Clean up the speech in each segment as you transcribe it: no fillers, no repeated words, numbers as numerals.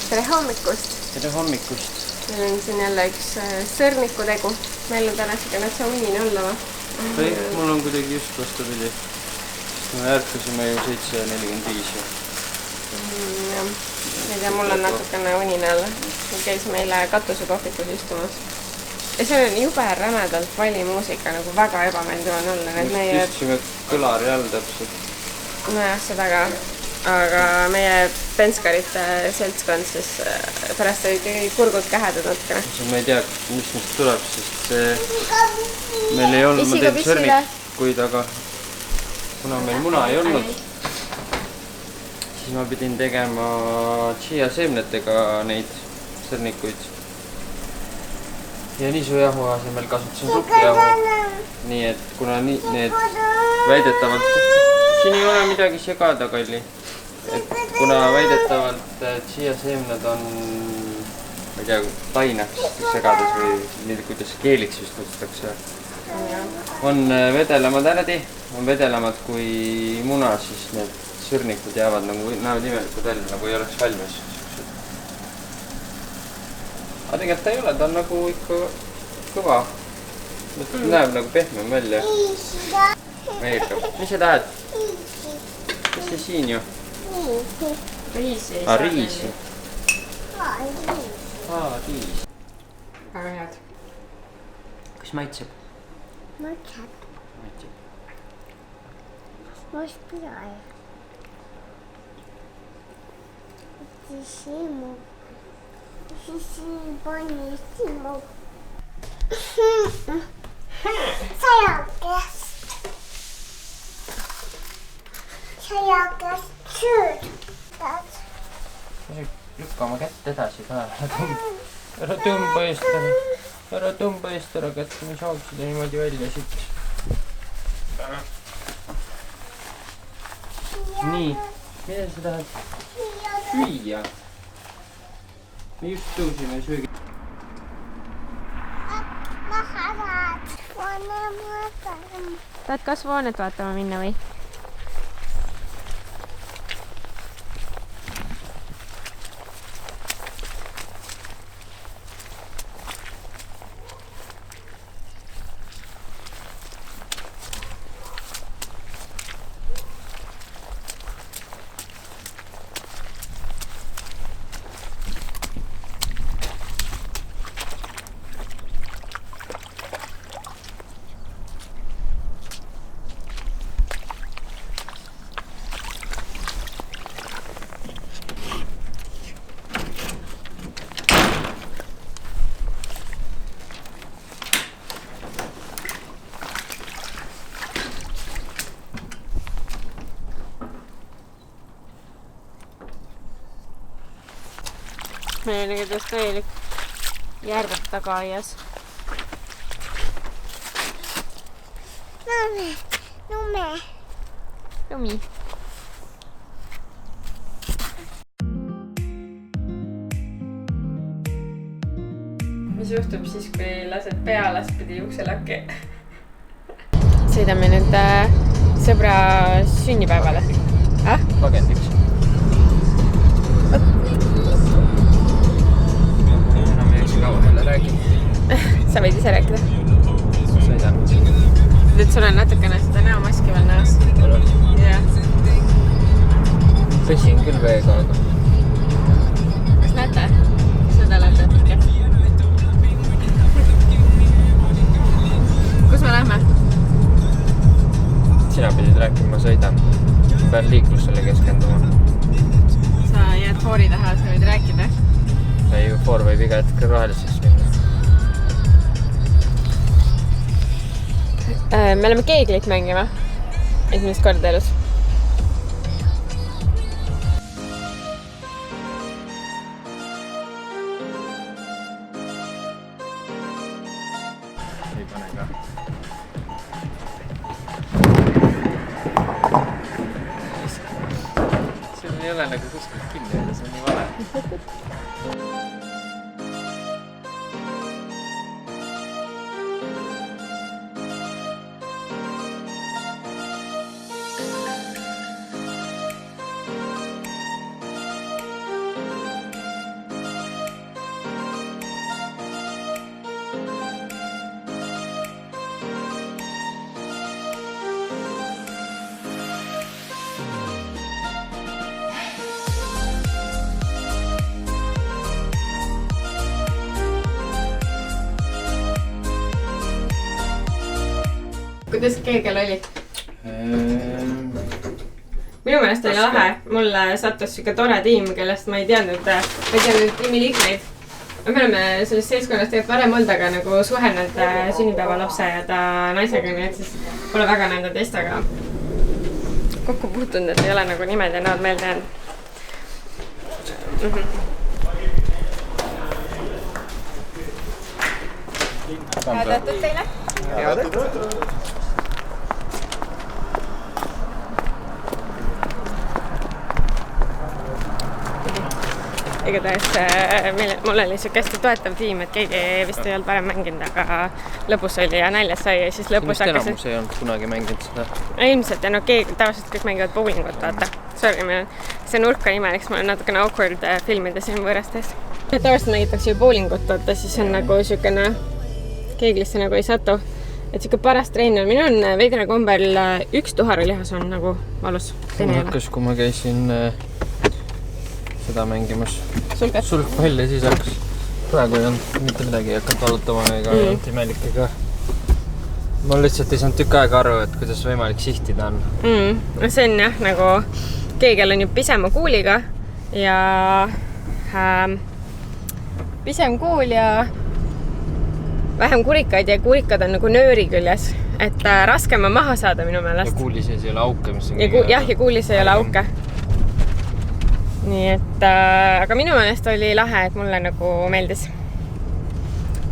Tere hommikust! Tere hommikust! Meil on siin jälle üks sõrniku tegu. Meil on täna siuke natsa unine olla va? Mul on kuidagi just vastupidi. Me ärkasime ju 7:45. Ei tea, mul on natukene unine olla. Me käisime eile katusekohvikus istumas. Ja see on jube rämedalt vali muusika, nagu väga ebameeldiv on olla. Istusime kõlari all täpselt. Nojah, seda ka. Aga meie penskarite seltskond siis pärast oli kurgud kähedad natukene. Ma ei tea, mis neist tuleb, sest see... Meil ei olnud, ma tein sõrnikuid, aga kuna meil muna ei olnud, siis ma pidin tegema chia seemnetega neid sõrnikuid. Ja niisujahu asemel kasutasin suppijahu. Nii et kuna need väidetavalt... Siin ei ole midagi segada, Kalli. Et kuna väidetavalt chia seemned on, ma ei tea, tainaks segades või kuidas keeliks just võttakse. On vedelamad ärdi, on vedelamad kui muna, siis need sõrnikud jäävad nagu näevad imelikult välja, nagu ei oleks valmis. Aga tegelikult ta ei ole, ta on nagu ikka kõva. Näeb nagu pehmem välja. Meeldib. Mis sa tahad? Mis see siin ju? Riisi ei saa. Riisi. Riis. Väga head. Kas maitseb? Maitseb. Kas pidai? Simu. Simu. Sajakas. Sajakas süüd. Lükka oma kätt edasi ka. Ära tõmba eest ära kätt, me saaks seda niimoodi välja siit. Nii, mida sa tahad? Süüa. Me just tõusime söögi. Ma tahad vaanem vaatama. Tahad kasvuhoonet vaatama minna või? Meil on igatahes täielik järved taga aias. Lumi. Mis juhtub siis, kui lased pealaspidi ukselakki? Sõidame nüüd sõbra sünnipäevale. Pagendiks. Sa võid ise rääkida? Sõidan. Et sul on natukene seda näomaski veel näos. Jah. Pesin küll veega, aga... Kas näete? Seda näete? Kus me lähme? Sina pidid rääkima, ma sõidan. Ma pean liiklusele keskenduma. Sa jääd foori taha, sa võid rääkida? Ei, foor võib iga hetk roheliseks minna. Me oleme keeglit mängima esimest korda elus. Ei pane ka. Sul ei ole nagu kuskilt kinni, aga see on nii vale. kuidas keegel oli? Minu meelest oli lahe. Mulle sattus siuke tore tiim, kellest ma ei teadnud tiimi liikmeid. Me oleme sellest seltskonnast tegelikult varem olnud, aga nagu suhelnud sünnipäevalapse ja ta naisega, nii et siis pole väga nende teistega kokku puutunud, et ei ole nagu nimed ja näod meelde jäänud. Head õhtut teile! Head õhtut! Igatahes mul oli siuke hästi toetav tiim, et keegi vist ei olnud varem mänginud, aga lõbus oli ja näljas sai ja siis lõpus hakkasid... enamus ei olnud kunagi mänginud seda. Ilmselt ja no keegi, tavaliselt kõik mängivad bowlingut, vaata. Sorry, see nurk on imelik, ma olen natukene awkward filmida siin võõrastes. Tavaliselt mängitakse ju bowlingut, vaata, siis on nagu siukene keeglisse nagu ei satu. Et siuke paras treener, minu on veidral kombel üks tuharulihas on nagu valus. Mul hakkas, kui ma käisin seda mängimas sulgpalli, siis hakkas praegu ei olnud mitte midagi, ei hakanud valutama ega ei olnud imelik ega ma lihtsalt ei saanud tükk aega aru, et kuidas võimalik sihtida on. No see on jah, nagu keegel on ju pisema kuuliga ja pisem kuul ja vähem kurikaid ja kurikad on nagu nööri küljes, et raskem on maha saada minu meelest. Ja kuuli sees ei ole auke, mis on ja kuuli sees ei ole auke. Nii et, aga minu meelest oli lahe, et mulle nagu meeldis.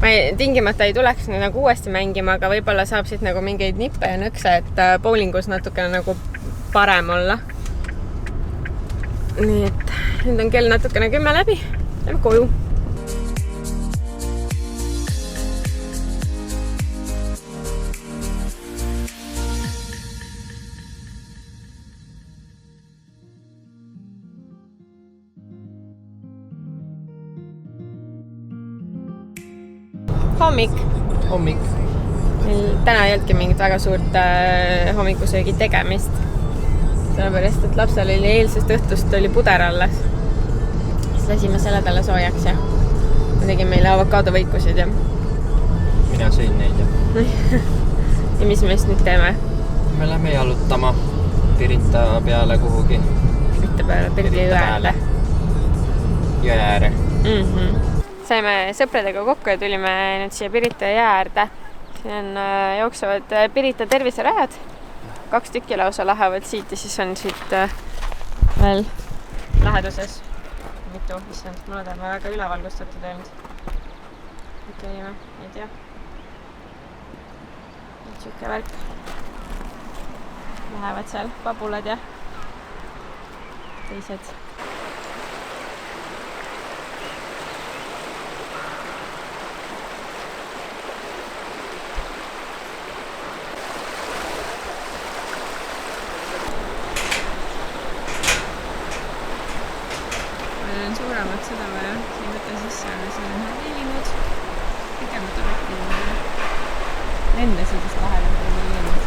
Ma tingimata ei tuleks nagu uuesti mängima, aga võib-olla saab siit nagu mingeid nippe ja nõkse, et bowlingus natukene nagu parem olla. Nii et nüüd on kell natukene 10 läbi. Lähme koju. Hommik. Meil täna ei olnudki mingit väga suurt hommikusöögi tegemist. Sellepärast, et lapsel oli eilsest õhtust oli puder alles. Siis lasime selle talle soojaks ja ma tegin meile avokaadoväikusid ja... Mina sõin neid ja... Ja mis me siis nüüd teeme? Me lähme jalutama Pirita peale kuhugi. Pirita jõe äärde. Jõe ääre. Saime sõpradega kokku ja tulime nüüd siia Pirita jää äärde. Siin on jooksevad Pirita terviserajad. 2 tükki lausa lähevad siit ja siis on siit veel läheduses. Mitu, issand, mulle tahab väga ülevalgustatud öelnud. Mitu olime, ei tea. Siuke värk. Lähevad seal pabulad ja teised. Suuremat seda vaja, siin võtta sisse, aga siin on hellinud. Pikemad olekki lendasid just vahele, kui ma lennud.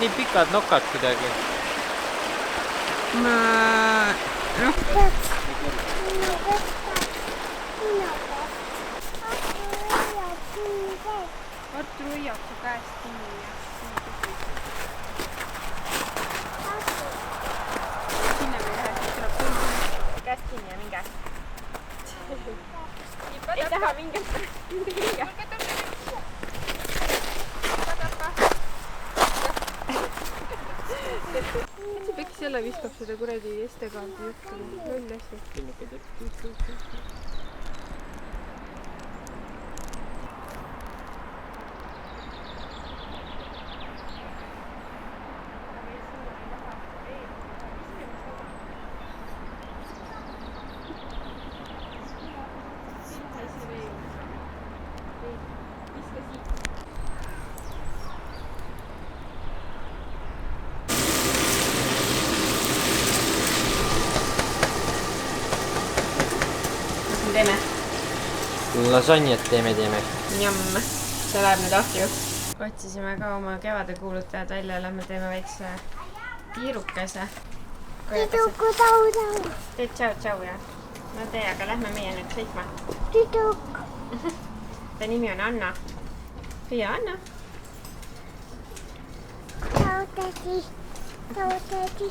Nii pikad nokad kuidagi. Artur hoiab su käest kinni ja sinna me läheb, siis tuleb tundma käest kinni ja minge. Ei taha minge. See peaks jälle viskab seda kuradi SD-kaardi juttu. Loll asi. Teeme. Lasagnet teeme. Njam. see läheb nüüd ahju. Otsisime ka oma kevade kuulutajad välja, lähme teeme väikse tiirukese. Tüdruku tau-tau. Teed tšau-tšau ja? No tee, aga lähme meie nüüd sõitma. Tüdruk. Ta nimi on Anna. Hüia Anna. Tau-tädi. Tau-tädi.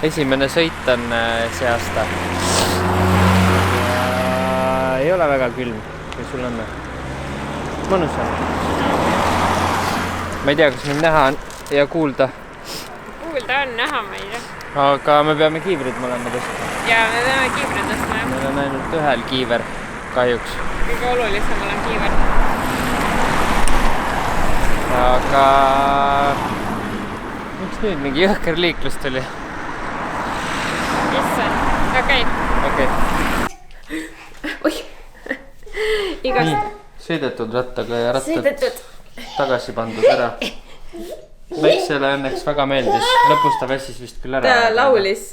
Esimene sõit on see aasta. Ja ei ole väga külm, kui sul on. Mõnus on. Ma ei tea, kas mind näha on ja kuulda. Kuulda on, näha ma ei tea. Aga me peame kiivrid mõlemad tõstma. Ja me peame kiivrid tõstma, jah. Meil on ainult ühel kiiver, kahjuks. Kõige olulisem on kiiver. Aga miks nüüd mingi jõhker liiklus tuli? Issand, okei. Oih. Igast. Nii, sõidetud rattaga ja rattad Sõidetud. tagasi pandud ära. Väiksele õnneks väga meeldis. Lõpus ta vässis vist küll ära. Ta laulis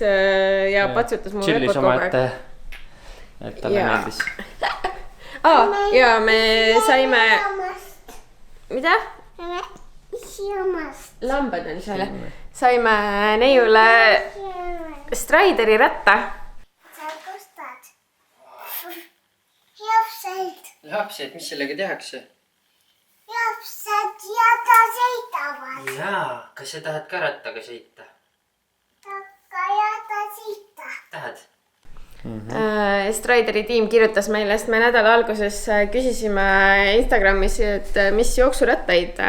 ja patsutas mu Chillis repot kogu oma aeg. ette, et talle meeldis. Ja me saime... Mida? Siamast. Lambad on seal. Saime neiule Strideri ratta. Sa kustad. Japsed. Lapsed, mis sellega tehakse? Japsed ja ta sõitavad. Jaa, kas sa tahad ka rattaga sõita? Takka ja ta sõita. Tahad? Strideri tiim kirjutas meile, sest me nädala alguses küsisime Instagramis, et mis jooksurattaid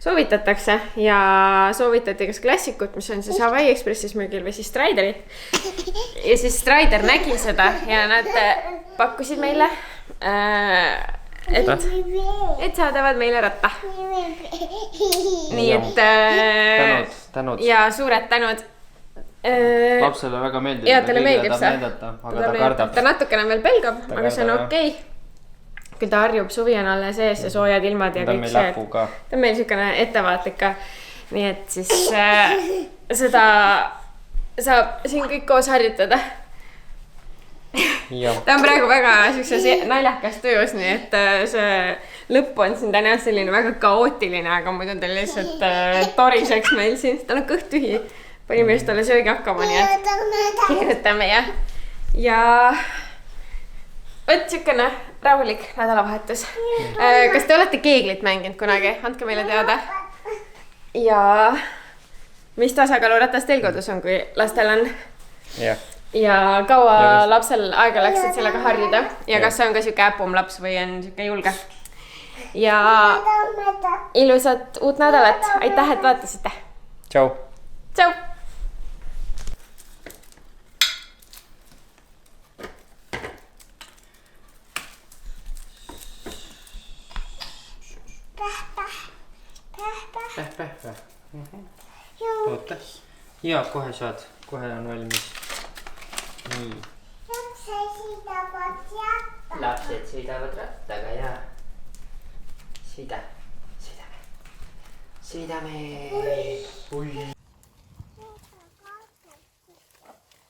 soovitatakse ja soovitati kas klassikut, mis on siis Hawaii Expressis müügil või siis Striderit. Ja siis Strider nägi seda ja nad pakkusid meile, et saadavad meile ratta. Nii et Tänud. ja suured tänud. Lapsele väga meeldib. Ja talle meeldib see. Aga ta kardab. Ta natukene veel pelgab, aga see on okei. Küll ta harjub, suvi on alles ees ja soojad ilmad ja kõik see. Ta on meil niisugune ettevaatlik ka. Nii et siis seda saab siin kõik koos harjutada. Ta on praegu väga niisuguses naljakas töös, nii et see lõpp on siin täna selline väga kaootiline, aga muidu ta lihtsalt toriseks meil siin. Tal on kõht tühi. Panime just talle söögi hakkama, nii et kirjutame ja võt niisugune rahulik nädalavahetus. Kas te olete keeglit mänginud kunagi? Andke meile teada. Ja mis tasakaaluratas teil kodus on, kui lastel on? Ja kaua lapsel aega läks, et sellega harjuda? Ja kas see on ka niisugune äpum laps või on niisugune julge? Ja ilusat uut nädalat. Aitäh, et vaatasite. Tšau. Tšau. Päh. Oota. Ja kohe saad. Kohe on valmis. Nii. Lapsed sõidavad rattaga ja sõidame.